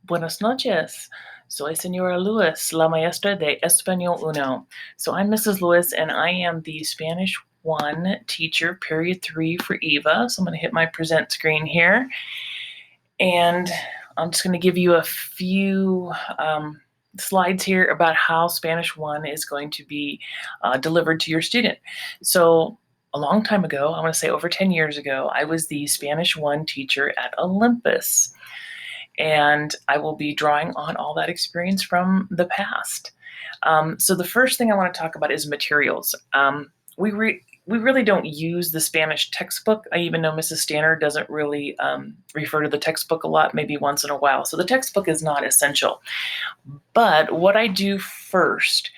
Buenas noches. Soy Señora Lewis, la maestra de Español Uno. So I'm Mrs. Lewis, and I am the Spanish 1 teacher, period 3 for EVA. So I'm going to hit my present screen here. And I'm just going to give you a few slides here about how Spanish 1 is going to be delivered to your student. So a long time ago, I want to say over 10 years ago, I was the Spanish 1 teacher at Olympus. And I will be drawing on all that experience from the past. So the first thing I want to talk about is materials. We really don't use the Spanish textbook. I even know Mrs. Stanner doesn't really refer to the textbook a lot, maybe once in a while. So the textbook is not essential. But what I do first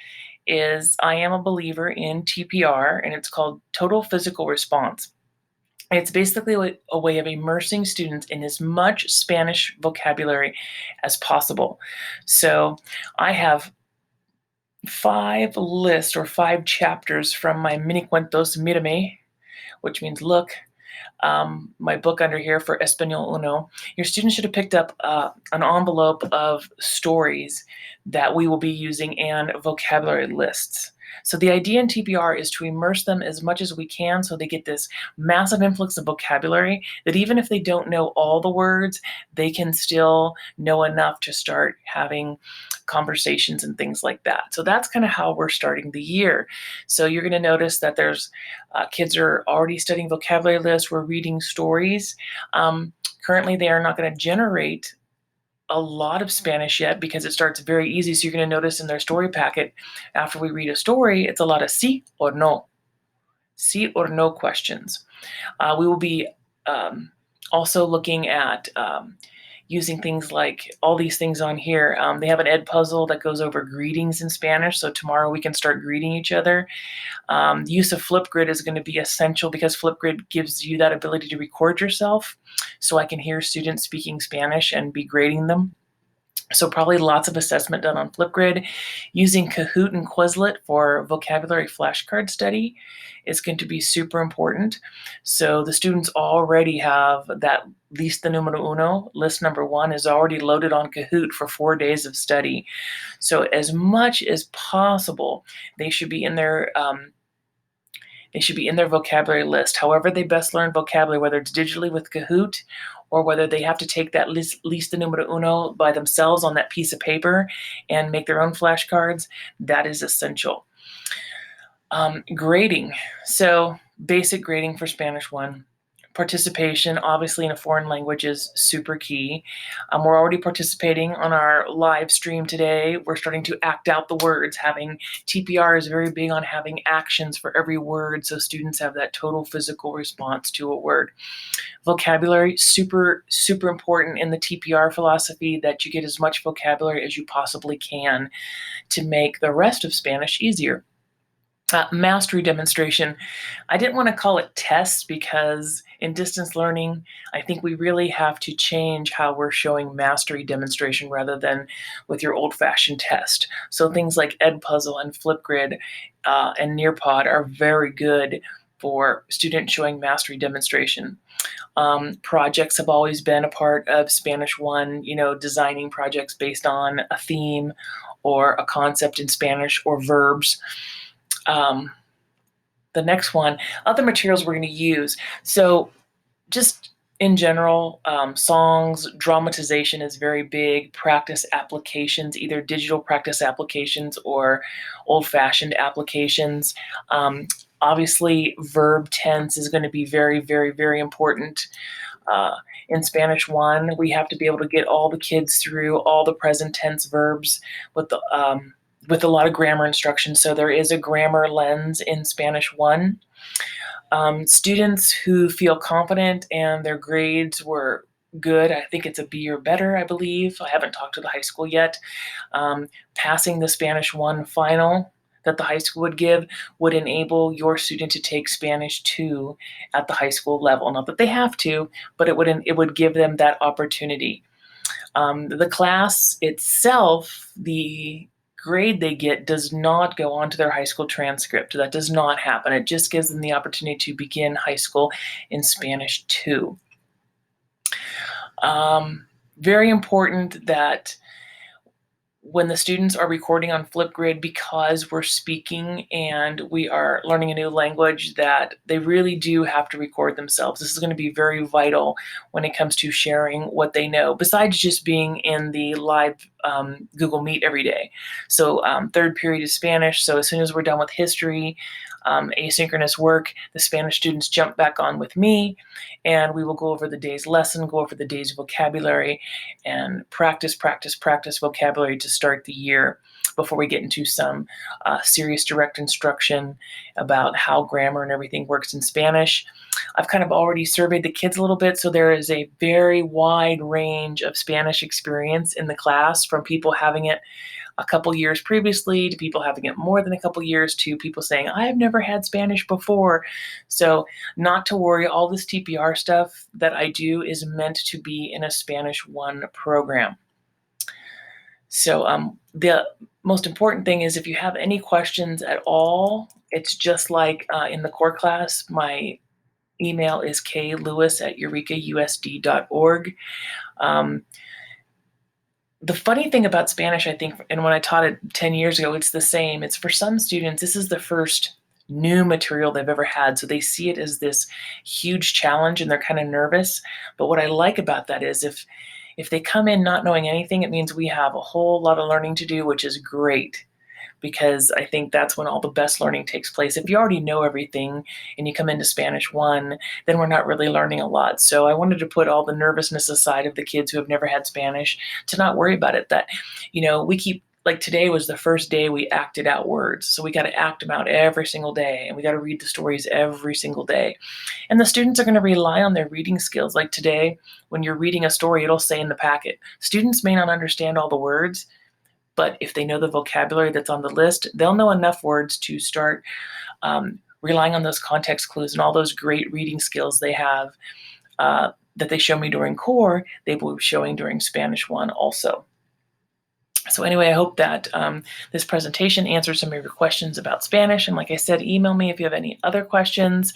is I am a believer in TPR, and it's called Total Physical Response. It's basically a way of immersing students in as much Spanish vocabulary as possible. So I have 5 lists or 5 chapters from my Mini Cuentos Mírame, which means look, my book under here for Español Uno. Your students should have picked up an envelope of stories that we will be using and vocabulary lists. So the idea in TPR is to immerse them as much as we can so they get this massive influx of vocabulary that even if they don't know all the words, they can still know enough to start having conversations and things like that. So that's kind of how we're starting the year. So you're going to notice that there's kids are already studying vocabulary lists. We're reading stories. Currently, they are not going to generate a lot of Spanish yet because it starts very easy. So you're going to notice in their story packet, after we read a story, it's a lot of sí or no questions. We will be also looking at using things like all these things on here. They have an ed puzzle that goes over greetings in Spanish. So tomorrow we can start greeting each other. The use of Flipgrid is going to be essential because Flipgrid gives you that ability to record yourself so I can hear students speaking Spanish and be grading them. So probably lots of assessment done on Flipgrid. Using Kahoot and Quizlet for vocabulary flashcard study is going to be super important. So the students already have that lista número uno, list number 1 is already loaded on Kahoot for 4 days of study. So as much as possible, they should be in their vocabulary list. However they best learn vocabulary, whether it's digitally with Kahoot or whether they have to take that lista número uno by themselves on that piece of paper and make their own flashcards, that is essential. Grading. So basic grading for Spanish 1. Participation, obviously, in a foreign language is super key. We're already participating on our live stream today. We're starting to act out the words. Having TPR is very big on having actions for every word, so students have that total physical response to a word. Vocabulary, super, super important in the TPR philosophy that you get as much vocabulary as you possibly can to make the rest of Spanish easier. Mastery demonstration. I didn't want to call it tests because in distance learning, I think we really have to change how we're showing mastery demonstration rather than with your old-fashioned test. So things like Edpuzzle and Flipgrid and Nearpod are very good for students showing mastery demonstration. Projects have always been a part of Spanish 1, designing projects based on a theme or a concept in Spanish or verbs. The next one, other materials we're going to use. So just in general, songs, dramatization is very big. Practice applications, either digital practice applications or old-fashioned applications. Obviously, verb tense is going to be very, very, very important. In Spanish 1, we have to be able to get all the kids through all the present tense verbs with a lot of grammar instructions. So there is a grammar lens in Spanish 1. Students who feel confident and their grades were good, I think it's a B or better, I believe. I haven't talked to the high school yet. Passing the Spanish 1 final that the high school would give would enable your student to take Spanish 2 at the high school level. Not that they have to, but it would give them that opportunity. The class itself, the grade they get does not go onto their high school transcript. That does not happen. It just gives them the opportunity to begin high school in Spanish 2. very important that when the students are recording on Flipgrid, because we're speaking and we are learning a new language, that they really do have to record themselves. This is going to be very vital when it comes to sharing what they know, besides just being in the live Google Meet every day. So third period is Spanish. So as soon as we're done with history, asynchronous work, the Spanish students jump back on with me, and we will go over the day's lesson, go over the day's vocabulary, and practice vocabulary to start the year before we get into some serious direct instruction about how grammar and everything works in Spanish. I've kind of already surveyed the kids a little bit, so there is a very wide range of Spanish experience in the class, from people having it a couple years previously to people having it more than a couple years to people saying, I've never had Spanish before. So not to worry, all this TPR stuff that I do is meant to be in a Spanish 1 program. So the most important thing is, if you have any questions at all, it's just like in the core class. My email is klewis@eurekausd.org. The funny thing about Spanish, I think, and when I taught it 10 years ago, it's the same. It's, for some students, this is the first new material they've ever had. So they see it as this huge challenge and they're kind of nervous. But what I like about that is if they come in not knowing anything, it means we have a whole lot of learning to do, which is great, because I think that's when all the best learning takes place. If you already know everything and you come into Spanish 1, then we're not really learning a lot. So I wanted to put all the nervousness aside of the kids who have never had Spanish, to not worry about it. That, we keep, like today was the first day we acted out words. So we got to act them out every single day, and we got to read the stories every single day. And the students are going to rely on their reading skills. Like today, when you're reading a story, it'll say in the packet. Students may not understand all the words, but if they know the vocabulary that's on the list, they'll know enough words to start relying on those context clues and all those great reading skills they have that they show me during core, they will be showing during Spanish 1 also. So anyway, I hope that this presentation answers some of your questions about Spanish. And like I said, email me if you have any other questions.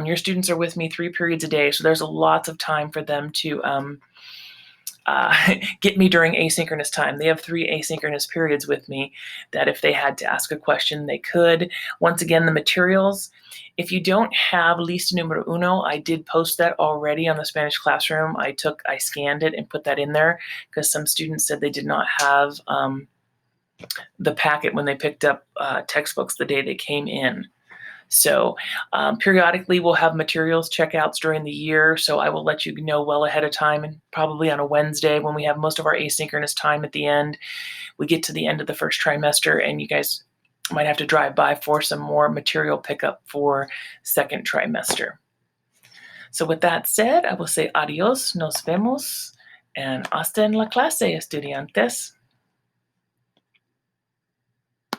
Your students are with me 3 periods a day, so there's lots of time for them to get me during asynchronous time. They have 3 asynchronous periods with me that if they had to ask a question, they could. Once again, the materials, if you don't have Lista Numero Uno, I did post that already on the Spanish Classroom. I scanned it and put that in there because some students said they did not have the packet when they picked up textbooks the day they came in. So periodically we'll have materials checkouts during the year, so I will let you know well ahead of time, and probably on a Wednesday when we have most of our asynchronous time at the end. We get to the end of the first trimester and you guys might have to drive by for some more material pickup for second trimester. So with that said, I will say adios, nos vemos, and hasta en la clase, estudiantes.